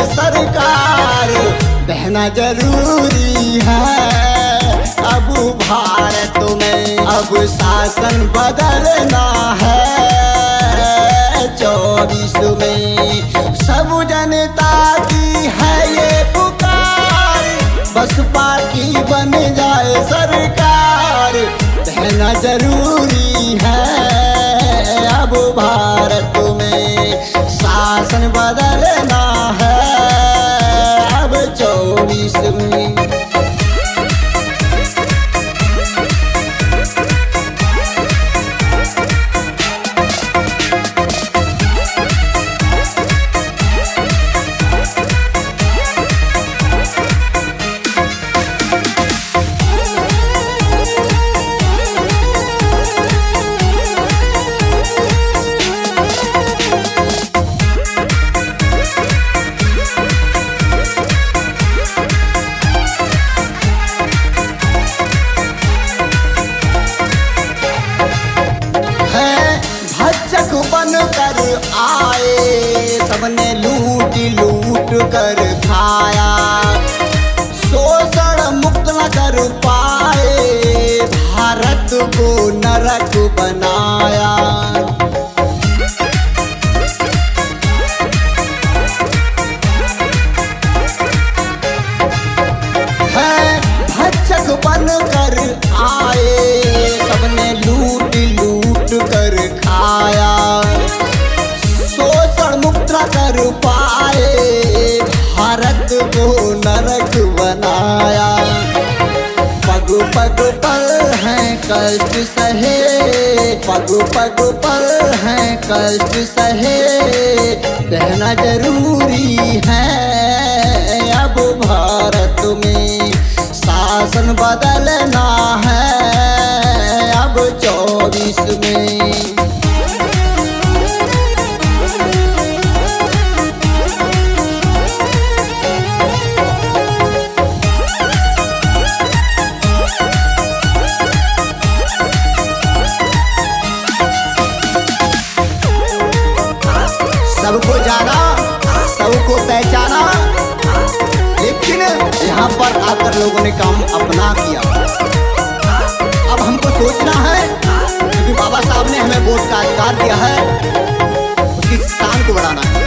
सरकार, बहना जरूरी है। अब भारत में अब शासन बदलना है 24 में। सब जनता की है ये पुकार, बसपा की बन जाए सरकार, बहना जरूरी है। अब भारत में शासन बदलना है अब 24 में। बन कर आए सबने लूट लूट कर खाया, शोषण मुक्त न कर पाए भारत को नरक बनाया। है भक्षक बन कर आए सबने लूट लूट कर खाया, शोषण मुक्त कर पाए भारत को नरक बनाया। पग पग पर हैं कष्ट सहे, पग पग पर हैं कष्ट सहे, रहना जरूरी है अब भारत में। शासन बदलना है अब 24 में। सबको जाना, सबको पहचाना, लेकिन यहाँ पर आकर लोगों ने काम अपना किया। अब हमको सोचना है क्योंकि बाबा साहब ने हमें वोट का अधिकार दिया है, उसकी शान को बढ़ाना है।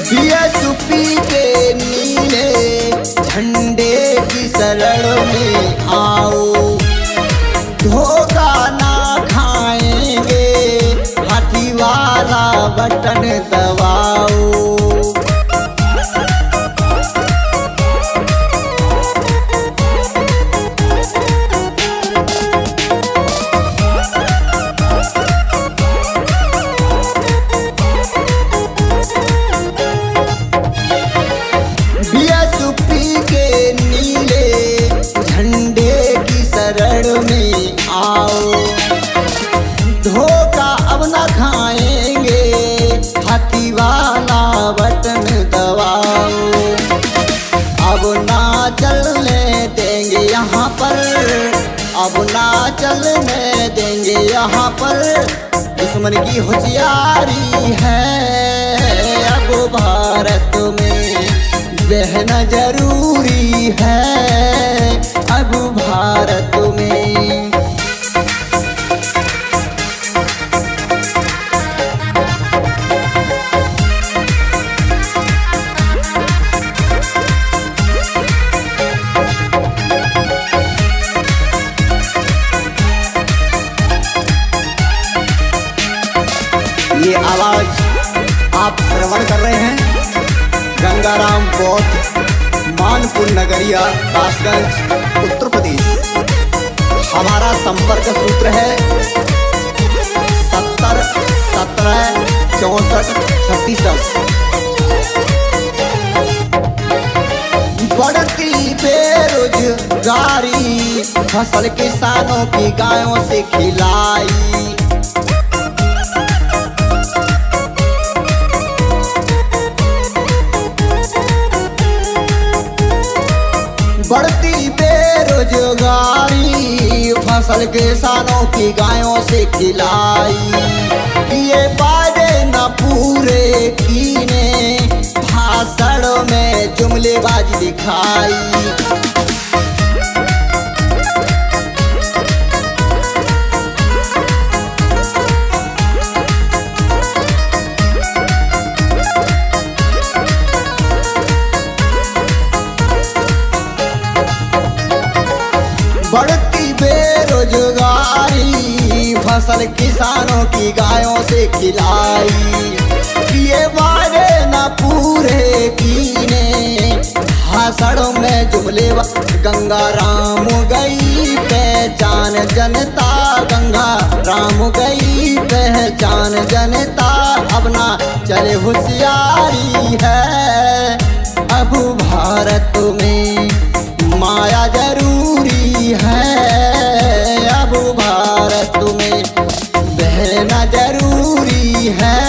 बीएसपी के नीले झंडे की शरण में आओ, धोखा ना खाएंगे, हाथी वाला बटन दबाओ। बीएसपी के नीले झंडे की शरण में आओ, धोखा अब न खाएंगे, हाथी वाला बटन दबाओ। अब ना चलने देंगे यहाँ पर, अब ना चलने देंगे यहाँ पर, दुश्मन की होशियारी है अब भारत में। बहना जरूरी है अब भारत में। ये आवाज आप श्रवण कर रहे हैं गंगाराम बौद्ध, मानपुर नगरिया, कासगंज, उत्तर प्रदेश। हमारा संपर्क सूत्र है 70 17 64 36। बढ़ती बेरोजगारी फसल किसानों की गायों से खिलाई, बढ़ती बेरोजगारी फसल किसानों की गायों से खिलाई। ये वादे न पूरे कीने, भाषण में जुमलेबाजी दिखाई। बढ़ती बेरोजगारी, फसल किसानों की गायों से खिलाई। ये वादे न पूरे कीने, भाषणों में जुमले। गंगा राम गई पहचान जनता, गंगा राम गई पहचान जनता। अब ना चले होशियारी है, अब भारत में माया जरूरी है। अब भारत में बहना जरूरी है।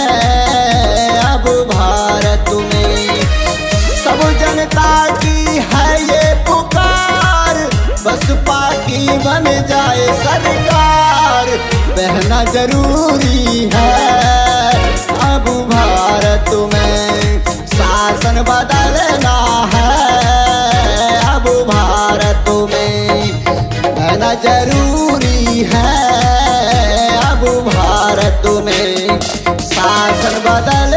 अब भारत में सब जनता की है ये पुकार, बसपा की बन जाए सरकार, बहना जरूरी है। अब भारत में शासन बदलना है, अब भारत में बहना जरूरी है। अब भारत में शासन बदल